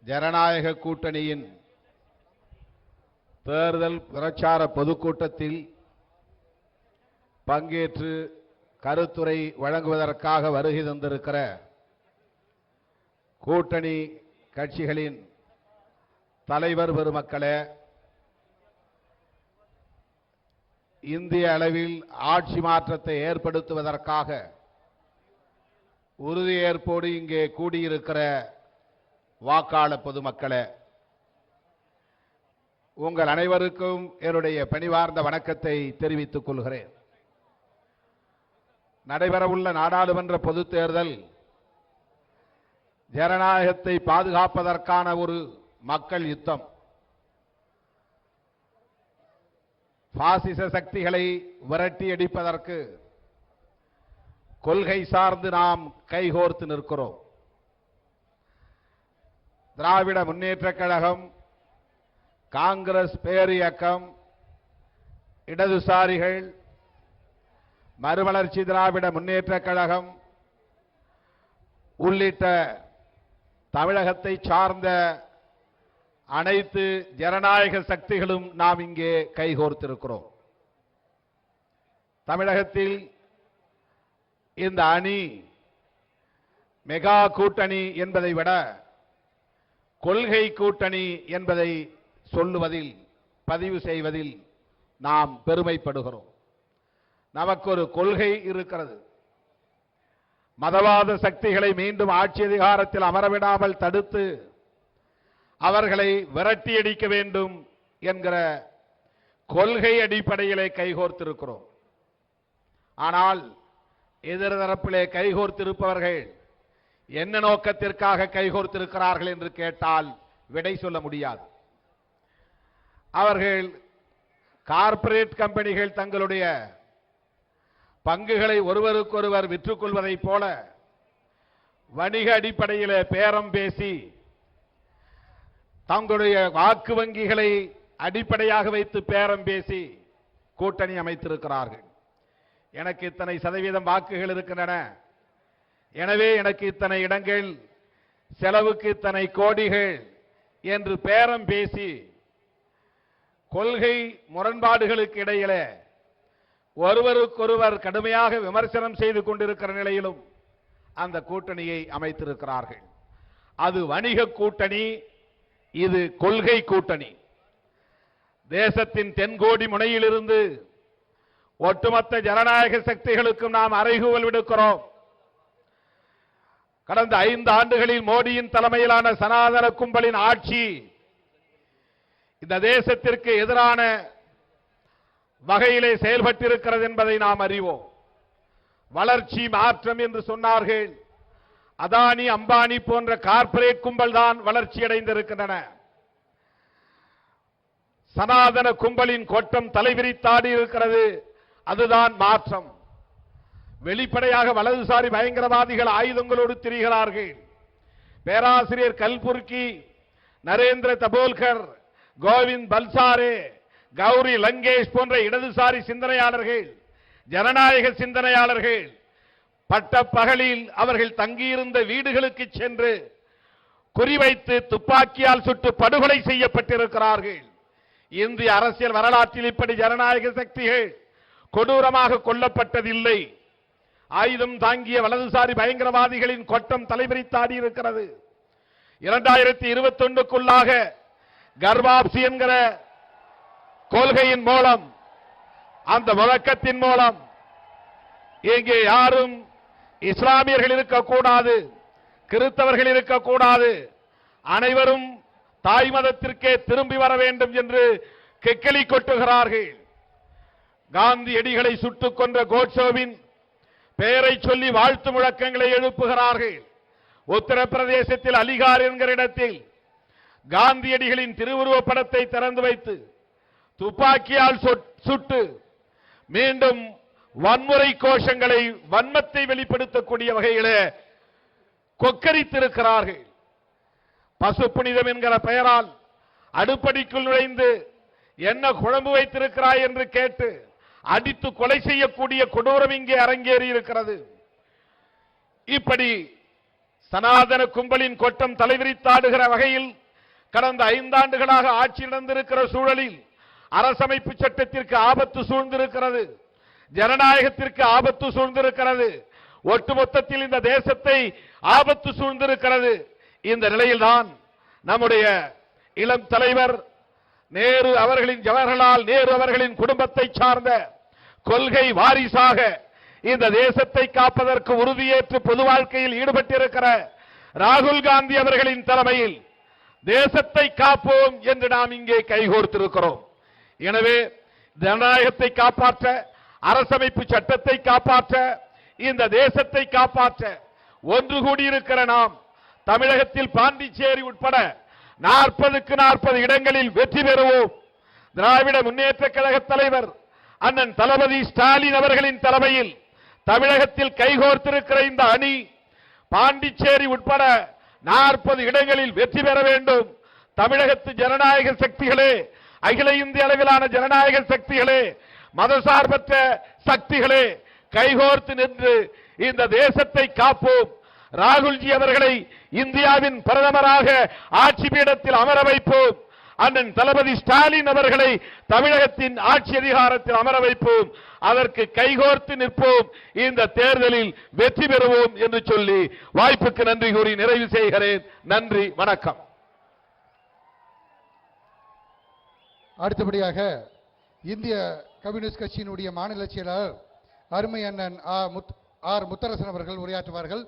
ஜனநாயக கூட்டணியின் தேர்தல் பிரச்சார பொதுக்கூட்டத்தில் பங்கேற்று கருத்துரை வழங்குவதற்காக வருகை தந்திருக்கிற கூட்டணி கட்சிகளின் தலைவர் பெருமக்களே, இந்திய அளவில் ஆட்சி மாற்றத்தை ஏற்படுத்துவதற்காக உறுதியேற்போடு இங்கே கூடியிருக்கிற வாக்காளர் பொதுமக்களே, உங்கள் அனைவருக்கும் என்னுடைய பணிவார்ந்த வணக்கத்தை தெரிவித்துக் கொள்கிறேன். நடைபெறவுள்ள நாடாளுமன்ற பொதுத் தேர்தல் ஜனநாயகத்தை பாதுகாப்பதற்கான ஒரு மக்கள் யுத்தம். பாசிச சக்திகளை விரட்டி அடிப்பதற்கு கொள்கை சார்ந்து நாம் கைகோர்த்து நிற்கிறோம். திராவிட முன்னேற்றக் கழகம், காங்கிரஸ் பேரியக்கம், இடதுசாரிகள், மறுமலர்ச்சி திராவிட முன்னேற்றக் கழகம் உள்ளிட்ட தமிழகத்தை சார்ந்த அனைத்து ஜனநாயக சக்திகளும் நாம் இங்கே கைகோர்த்திருக்கிறோம். தமிழகத்தில் இந்த அணி மெகா கூட்டணி என்பதை விட கொள்கை கூட்டணி என்பதை சொல்லுவதில், பதிவு செய்வதில் நாம் பெருமைப்படுகிறோம். நமக்கு ஒரு கொள்கை இருக்கிறது. மதவாத சக்திகளை மீண்டும் ஆட்சி அதிகாரத்தில் அமரவிடாமல் தடுத்து அவர்களை விரட்டியடிக்க வேண்டும் என்கிற கொள்கை அடிப்படையிலே கைகோர்த்திருக்கிறோம். ஆனால் எதிர்தரப்பிலே கைகோர்த்திருப்பவர்கள் என்ன நோக்கத்திற்காக கைகோர்த்திருக்கிறார்கள் என்று கேட்டால் விடை சொல்ல முடியாது. அவர்கள் கார்ப்பரேட் கம்பெனிகள் தங்களுடைய பங்குகளை ஒருவருக்கொருவர் விற்றுக் கொள்வதைப் போல வணிக அடிப்படையில் பேரம் பேசி தங்களுடைய வாக்கு வங்கிகளை அடிப்படையாக வைத்து பேரம் பேசி கூட்டணி அமைத்திருக்கிறார்கள். எனக்கு இத்தனை சதவீதம் வாக்குகள் இருக்கின்றன, எனவே எனக்கு இத்தனை இடங்கள், செலவுக்கு இத்தனை கோடிகள் என்று பேரம் பேசி கொள்கை முரண்பாடுகளுக்கு இடையிலே ஒருவருக்கொருவர் கடுமையாக விமர்சனம் செய்து கொண்டிருக்கிற நிலையிலும் அந்த கூட்டணியை அமைத்திருக்கிறார்கள். அது வணிக கூட்டணி, இது கொள்கை கூட்டணி. தேசத்தின் தென்கோடி முனையிலிருந்து ஒட்டுமொத்த ஜனநாயக சக்திகளுக்கும் நாம் அறைகூவல் விடுக்கிறோம். கடந்த 5 ஆண்டுகளில் மோடியின் தலைமையிலான சனாதன கும்பலின் ஆட்சி இந்த தேசத்திற்கு எதிரான வகையிலே செயல்பட்டிருக்கிறது என்பதை நாம் அறிவோம். வளர்ச்சி மாற்றம் என்று சொன்னார்கள். அதானி, அம்பானி போன்ற கார்ப்பரேட் கும்பல் தான் வளர்ச்சி அடைந்திருக்கின்றன. சனாதன கும்பலின் கொட்டம் தலைவிரித்தாடி இருக்கிறது. அதுதான் மாற்றம். வெளிப்படையாக வலதுசாரி பயங்கரவாதிகள் ஆயுதங்களோடு திரிகிறார்கள். பேராசிரியர் கல்புர்கி, நரேந்திர தபோல்கர், கோவிந்த் பல்சாரே, கௌரி லங்கேஷ் போன்ற இடதுசாரி சிந்தனையாளர்கள், ஜனநாயக சிந்தனையாளர்கள் பட்ட பகலில் அவர்கள் தங்கியிருந்த வீடுகளுக்கு சென்று குறிவைத்து துப்பாக்கியால் சுட்டு படுகொலை செய்யப்பட்டிருக்கிறார்கள். இந்திய அரசியல் வரலாற்றில் இப்படி ஜனநாயக சக்திகள் கொடூரமாக கொல்லப்பட்டதில்லை. ஆயுதம் தாங்கிய வலதுசாரி பயங்கரவாதிகளின் கொட்டம் தலைவிரித்தாடி இருக்கிறது. 2021க்குள்ளாக கர்வாப்சி என்கிற கொள்கையின் மூலம், அந்த முழக்கத்தின் மூலம் இங்கே யாரும் இஸ்லாமியர்கள் இருக்கக்கூடாது, கிறிஸ்தவர்கள் இருக்கக்கூடாது, அனைவரும் தாய் மதத்திற்கே திரும்பி வர வேண்டும் என்று கெக்கலி கொட்டுகிறார்கள். காந்தியடிகளை சுட்டுக் கொன்ற கோட்சேவின் பெயரை சொல்லி வாழ்த்து முழக்கங்களை எழுப்புகிறார்கள். உத்தரப்பிரதேசத்தில் அலிகார் என்கிற இடத்தில் காந்தியடிகளின் திருவுருவப் படத்தை திறந்து வைத்து துப்பாக்கியால் சுட்டு மீண்டும் வன்முறை கோஷங்களை, வன்மத்தை வெளிப்படுத்தக்கூடிய வகையிலே கொக்கரித்திருக்கிறார்கள். பசு புனிதம் என்கிற பெயரால் அடுப்படிக்குள் நுழைந்து என்ன குழம்பு வைத்திருக்கிறாய் என்று கேட்டு அடித்து கொலை செய்யக்கூடிய கொடூரம் இங்கே அரங்கேறி இருக்கிறது. இப்படி சனாதன கும்பலின் கொட்டம் தலைவிரித்தாடுகிற வகையில் கடந்த 5 ஆண்டுகளாக ஆட்சி நடந்திருக்கிற சூழலில் அரசமைப்பு சட்டத்திற்கு ஆபத்து சூழ்ந்திருக்கிறது, ஜனநாயகத்திற்கு ஆபத்து சூழ்ந்திருக்கிறது, ஒட்டுமொத்தத்தில் இந்த தேசத்தை ஆபத்து சூழ்ந்திருக்கிறது. இந்த நிலையில்தான் நம்முடைய இளம் தலைவர் நேரு அவர்களின், ஜவஹர்லால் நேரு அவர்களின் குடும்பத்தை சார்ந்த கொள்கை வாரிசாக இந்த தேசத்தை காப்பதற்கு உறுதியேற்று பொது வாழ்க்கையில் ஈடுபட்டிருக்கிற ராகுல் காந்தி அவர்களின் தலைமையில் தேசத்தை காப்போம் என்று நாம் இங்கே கைகோர்த்திருக்கிறோம். எனவே ஜனநாயகத்தை காப்பாற்ற, அரசமைப்பு சட்டத்தை காப்பாற்ற, இந்த தேசத்தை காப்பாற்ற ஒன்று கூடியிருக்கிற நாம் தமிழகத்தில் பாண்டிச்சேரி உட்பட 40க்கு 40 இடங்களில் வெற்றி பெறுவோம். திராவிட முன்னேற்ற கழக தலைவர் அண்ணன் தளபதி ஸ்டாலின் அவர்களின் தலைமையில் தமிழகத்தில் கைகோர்த்திருக்கிற இந்த அணி பாண்டிச்சேரி உட்பட 40 இடங்களில் வெற்றி பெற வேண்டும். தமிழகத்து ஜனநாயக சக்திகளே, அகில இந்திய அளவிலான ஜனநாயக சக்திகளே, மதசார்பற்ற சக்திகளே, கைகோர்த்து நின்று இந்த தேசத்தை காப்போம். ராகுல்ஜி அவர்களை இந்தியாவின் பிரதமராக ஆட்சி பீடத்தில் அமர வைப்போம். அண்ணன் தளபதி ஸ்டாலின் அவர்களை தமிழகத்தின் ஆட்சி அதிகாரத்தில் அமர வைப்போம். அதற்கு கைகோர்த்து நிற்போம். இந்த தேர்தலில் வெற்றி பெறுவோம் என்று சொல்லி வாய்ப்புக்கு நன்றி கூறி நிறைவு செய்கிறேன். நன்றி, வணக்கம். அடுத்தபடியாக இந்திய கம்யூனிஸ்ட் கட்சியினுடைய மாநில செயலாளர் அருமை அண்ணன் ஆர் முத்தரசன் அவர்கள் உரையாற்றுவார்கள்.